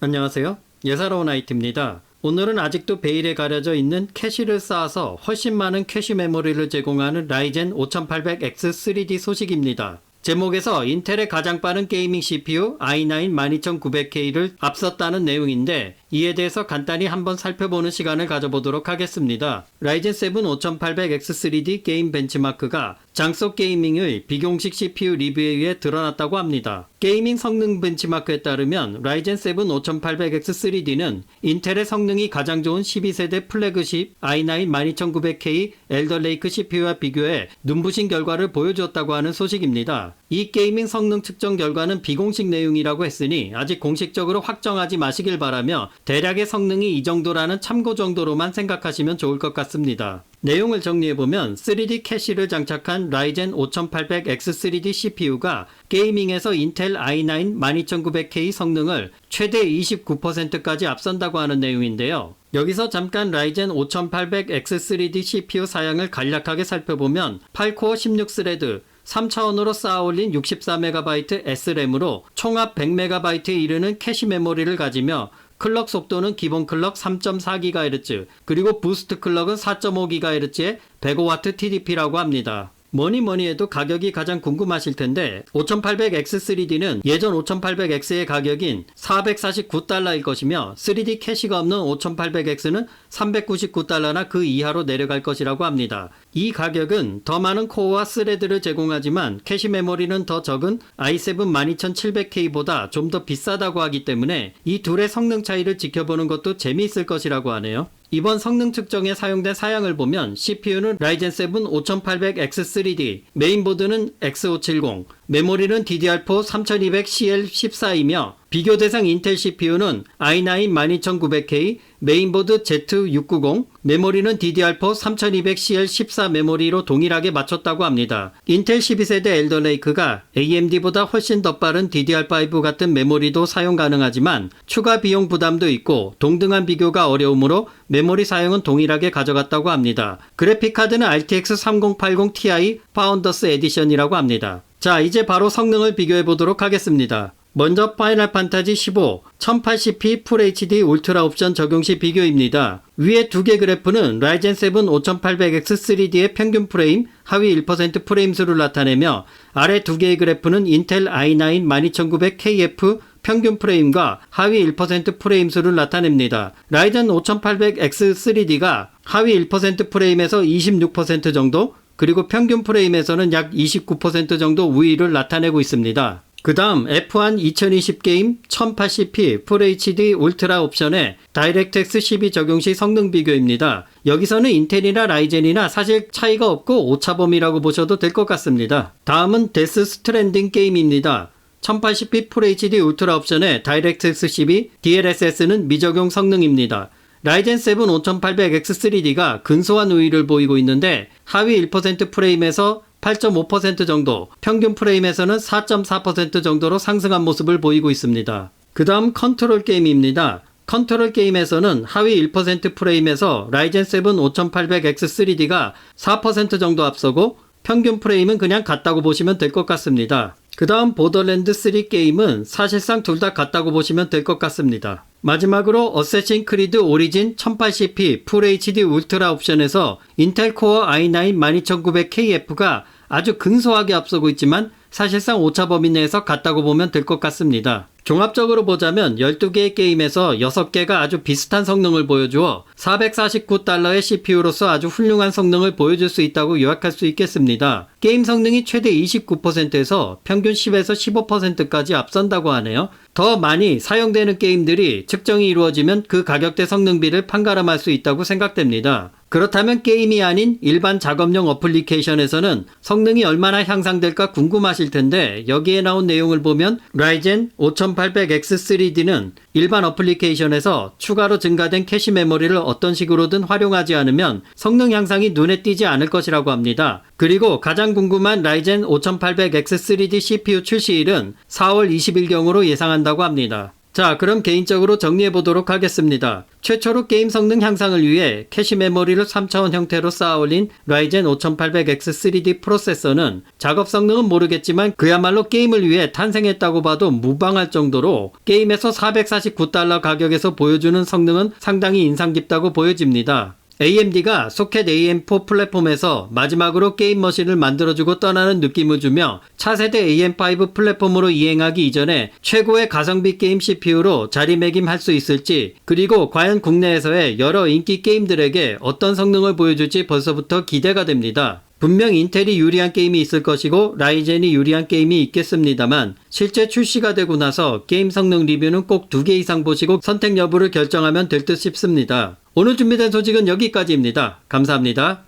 안녕하세요. 예사로운 IT입니다. 오늘은 아직도 베일에 가려져 있는 캐시를 쌓아서 훨씬 많은 캐시 메모리를 제공하는 라이젠 5800X3D 소식입니다. 제목에서 인텔의 가장 빠른 게이밍 CPU i9 12900K를 앞섰다는 내용인데 이에 대해서 간단히 한번 살펴보는 시간을 가져보도록 하겠습니다. 라이젠 7 5800X3D 게임 벤치마크가 장속 게이밍의 비공식 CPU 리뷰에 의해 드러났다고 합니다. 게이밍 성능 벤치마크에 따르면 라이젠 7 5800X3D는 인텔의 성능이 가장 좋은 12세대 플래그십 i9 12900K 엘더레이크 CPU와 비교해 눈부신 결과를 보여주었다고 하는 소식입니다. 이 게이밍 성능 측정 결과는 비공식 내용이라고 했으니 아직 공식적으로 확정하지 마시길 바라며 대략의 성능이 이 정도라는 참고 정도로만 생각하시면 좋을 것 같습니다. 내용을 정리해보면 3D 캐시를 장착한 라이젠 5800X3D CPU가 게이밍에서 인텔 i9 12900K 성능을 최대 29%까지 앞선다고 하는 내용인데요. 여기서 잠깐 라이젠 5800X3D CPU 사양을 간략하게 살펴보면 8코어 16스레드 3차원으로 쌓아올린 64MB SRAM으로 총합 100MB에 이르는 캐시 메모리를 가지며 클럭 속도는 기본 클럭 3.4GHz 그리고 부스트 클럭은 4.5GHz의 105W TDP라고 합니다. 뭐니 해도 가격이 가장 궁금하실 텐데 5800X3D는 예전 5800X의 가격인 $449일 것이며 3D 캐시가 없는 5800X는 $399나 그 이하로 내려갈 것이라고 합니다. 이 가격은 더 많은 코어와 스레드를 제공하지만 캐시 메모리는 더 적은 i7 12700K보다 좀 더 비싸다고 하기 때문에 이 둘의 성능 차이를 지켜보는 것도 재미있을 것이라고 하네요. 이번 성능 측정에 사용된 사양을 보면 CPU는 라이젠 7 5800X3D, 메인보드는 X570, 메모리는 DDR4 3200CL14이며 비교 대상 인텔 CPU는 i9 12900K, 메인보드 Z690, 메모리는 DDR4 3200CL14 메모리로 동일하게 맞췄다고 합니다. 인텔 12세대 엘더레이크가 AMD보다 훨씬 더 빠른 DDR5 같은 메모리도 사용 가능하지만 추가 비용 부담도 있고 동등한 비교가 어려우므로 메모리 사용은 동일하게 가져갔다고 합니다. 그래픽카드는 RTX 3080 Ti 파운더스 에디션이라고 합니다. 자, 이제 바로 성능을 비교해 보도록 하겠습니다. 먼저 파이널 판타지 15 1080p FHD 울트라 옵션 적용 시 비교입니다. 위에 두 개 그래프는 라이젠 7 5800X3D의 평균 프레임, 하위 1% 프레임 수를 나타내며 아래 두 개의 그래프는 인텔 i9 12900KF 평균 프레임과 하위 1% 프레임 수를 나타냅니다. 라이젠 5800X3D가 하위 1% 프레임에서 26% 정도, 그리고 평균 프레임에서는 약 29% 정도 우위를 나타내고 있습니다. 그 다음 F1 2020 게임 1080p FHD 울트라 옵션에 다이렉트X 12 적용 시 성능 비교입니다. 여기서는 인텔이나 라이젠이나 사실 차이가 없고 오차범위라고 보셔도 될 것 같습니다. 다음은 데스 스트랜딩 게임입니다. 1080p FHD 울트라 옵션에 다이렉트X 12, DLSS는 미적용 성능입니다. 라이젠 7 5800X3D가 근소한 우위를 보이고 있는데 하위 1% 프레임에서 8.5% 정도, 평균 프레임에서는 4.4% 정도로 상승한 모습을 보이고 있습니다. 그 다음 컨트롤 게임입니다. 컨트롤 게임에서는 하위 1% 프레임에서 라이젠 7 5800X3D가 4% 정도 앞서고 평균 프레임은 그냥 같다고 보시면 될 것 같습니다. 그 다음 보더랜드 3 게임은 사실상 둘 다 같다고 보시면 될 것 같습니다. 마지막으로 어쌔신 크리드 오리진 1080p FHD 울트라 옵션에서 인텔 코어 i9 12900KF가 아주 근소하게 앞서고 있지만 사실상 오차범위 내에서 같다고 보면 될 것 같습니다. 종합적으로 보자면 12개의 게임에서 6개가 아주 비슷한 성능을 보여주어 $449의 CPU로서 아주 훌륭한 성능을 보여줄 수 있다고 요약할 수 있겠습니다. 게임 성능이 최대 29%에서 평균 10에서 15%까지 앞선다고 하네요. 더 많이 사용되는 게임들이 측정이 이루어지면 그 가격대 성능비를 판가름할 수 있다고 생각됩니다. 그렇다면 게임이 아닌 일반 작업용 어플리케이션에서는 성능이 얼마나 향상될까 궁금하실 텐데 여기에 나온 내용을 보면 라이젠 5800X3D는 일반 어플리케이션에서 추가로 증가된 캐시 메모리를 어떤 식으로든 활용하지 않으면 성능 향상이 눈에 띄지 않을 것이라고 합니다. 그리고 가장 궁금한 라이젠 5800X3D CPU 출시일은 4월 20일경으로 예상한다고 합니다. 자, 그럼 개인적으로 정리해 보도록 하겠습니다. 최초로 게임 성능 향상을 위해 캐시 메모리를 3차원 형태로 쌓아올린 라이젠 5800X 3D 프로세서는 작업 성능은 모르겠지만 그야말로 게임을 위해 탄생했다고 봐도 무방할 정도로 게임에서 $449 가격에서 보여주는 성능은 상당히 인상 깊다고 보여집니다. AMD가 소켓 AM4 플랫폼에서 마지막으로 게임 머신을 만들어주고 떠나는 느낌을 주며 차세대 AM5 플랫폼으로 이행하기 이전에 최고의 가성비 게임 CPU로 자리매김할 수 있을지, 그리고 과연 국내에서의 여러 인기 게임들에게 어떤 성능을 보여줄지 벌써부터 기대가 됩니다. 분명 인텔이 유리한 게임이 있을 것이고 라이젠이 유리한 게임이 있겠습니다만 실제 출시가 되고 나서 게임 성능 리뷰는 꼭 2개 이상 보시고 선택 여부를 결정하면 될 듯 싶습니다. 오늘 준비된 소식은 여기까지입니다. 감사합니다.